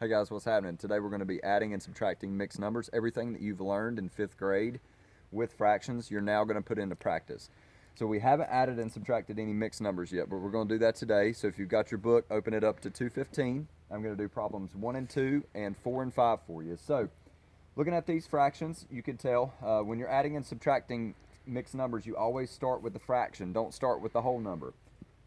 Hey guys, what's happening? Today we're going to be adding and subtracting mixed numbers. Everything that you've learned in 5th grade with fractions, you're now going to put into practice. So we haven't added and subtracted any mixed numbers yet, but we're going to do that today. So if you've got your book, open it up to 215. I'm going to do problems 1 and 2 and 4 and 5 for you. So looking at these fractions, you can tell when you're adding and subtracting mixed numbers, you always start with the fraction. Don't start with the whole number.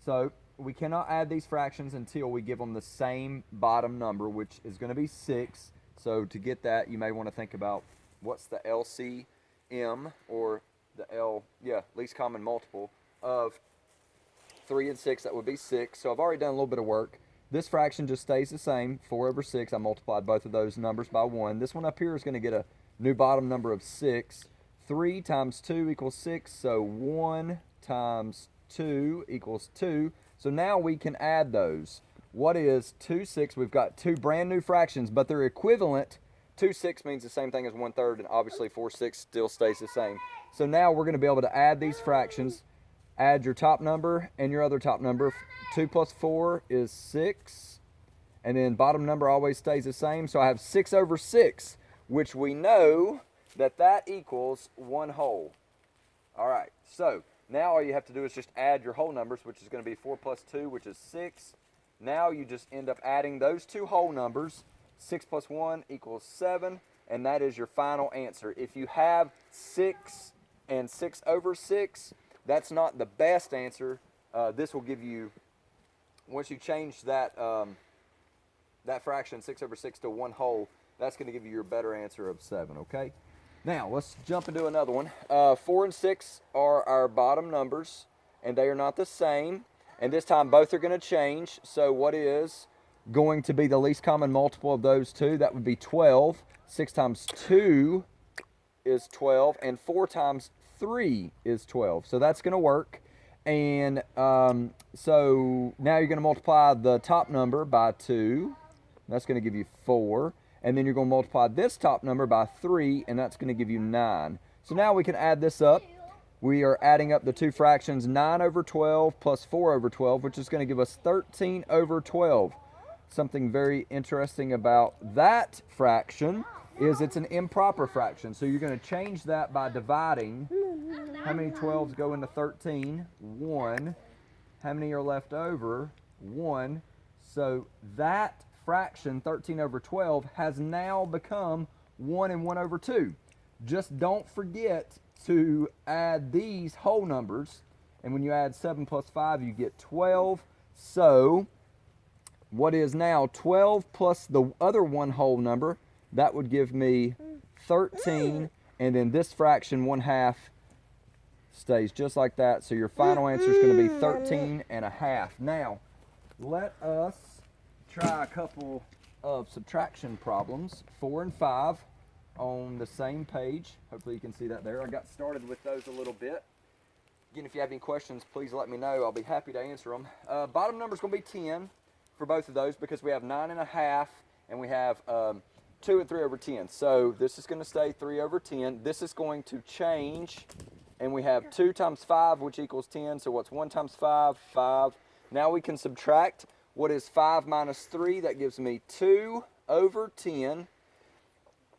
So we cannot add these fractions until we give them the same bottom number, which is going to be 6. So to get that, you may want to think about what's the LCM, or the least common multiple of 3 and 6. That would be 6. So I've already done a little bit of work. This fraction just stays the same, 4 over 6. I multiplied both of those numbers by 1. This one up here is going to get a new bottom number of 6. 3 times 2 equals 6, so 1 times 2 equals 2. So now we can add those. What is 2 6? We've got two brand new fractions, but they're equivalent. 2 6 means the same thing as 1/3, and obviously 4 6 still stays the same. So now we're going to be able to add these fractions. Add your top number and your other top number. 2 plus 4 is 6. And then bottom number always stays the same. So I have 6 over 6, which we know that equals 1 whole. All right, so now all you have to do is just add your whole numbers, which is going to be 4 plus 2, which is 6. Now you just end up adding those two whole numbers. 6 plus 1 equals 7, and that is your final answer. If you have 6 and 6 over 6, that's not the best answer. This will give you, once you change that fraction, 6 over 6, to 1 whole, that's going to give you your better answer of 7, okay? Now, let's jump into another one. 4 and 6 are our bottom numbers, and they are not the same. And this time, both are going to change. So what is going to be the least common multiple of those two? That would be 12. 6 times 2 is 12, and 4 times 3 is 12. So that's going to work. And so now you're going to multiply the top number by 2. That's going to give you 4. And then you're going to multiply this top number by 3, and that's going to give you 9. So now we can add this up. We are adding up the two fractions, 9 over 12 plus 4 over 12, which is going to give us 13 over 12. Something very interesting about that fraction is it's an improper fraction. So you're going to change that by dividing. How many 12s go into 13? 1. How many are left over? 1. So that fraction, 13 over 12, has now become 1 and 1 over 2. Just don't forget to add these whole numbers, and when you add 7 plus 5, you get 12. So what is now 12 plus the other one whole number? That would give me 13, and then this fraction, 1/2, stays just like that. So your final answer is going to be 13 and a half. Now, let us try a couple of subtraction problems, 4 and 5, on the same page. Hopefully you can see that there. I got started with those a little bit. Again, if you have any questions, please let me know. I'll be happy to answer them. Bottom number is going to be 10 for both of those, because we have 9 and a half, and we have 2 and 3 over 10. So this is going to stay 3 over 10. This is going to change, and we have 2 times 5, which equals 10. So what's 1 times 5? 5. Now we can subtract. What is 5 minus 3? That gives me 2 over 10.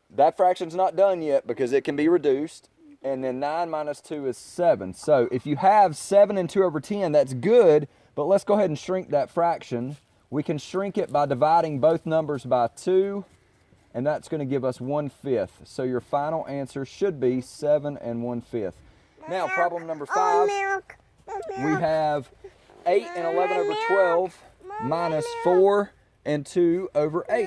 That fraction's not done yet because it can be reduced. And then 9 minus 2 is 7. So if you have 7 and 2 over 10, that's good. But let's go ahead and shrink that fraction. We can shrink it by dividing both numbers by 2. And that's going to give us 1/5. So your final answer should be 7 and 1/5. Now, problem number 5. We have 8 and 11 over 12. Minus 4 and 2 over 8.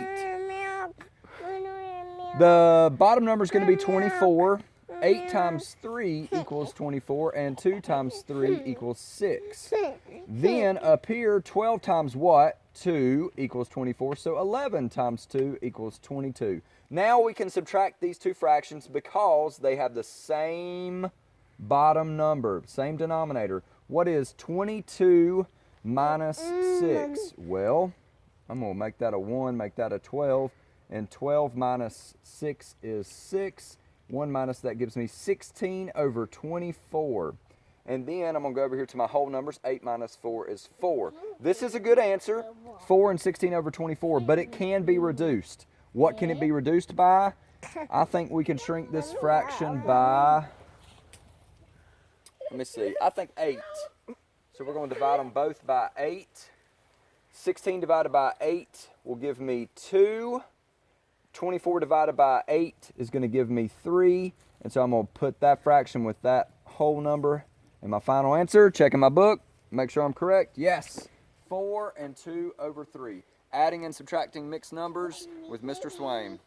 The bottom number is going to be 24. 8 times 3 equals 24, and 2 times 3 equals 6. Then up here, 12 times what? 2 equals 24, so 11 times 2 equals 22. Now we can subtract these two fractions because they have the same bottom number, same denominator. What is 22 minus 6? Well, I'm going to make that a 1, make that a 12. And 12 minus 6 is 6. 1 minus that gives me 16 over 24. And then I'm going to go over here to my whole numbers. 8 minus 4 is 4. This is a good answer, 4 and 16 over 24, but it can be reduced. What can it be reduced by? I think we can shrink this fraction by, let me see, I think 8. So we're going to divide them both by 8. 16 divided by 8 will give me 2. 24 divided by 8 is going to give me 3. And so I'm going to put that fraction with that whole number. And my final answer, checking my book, make sure I'm correct. Yes, 4 and 2 over 3. Adding and subtracting mixed numbers with Mr. Swaim.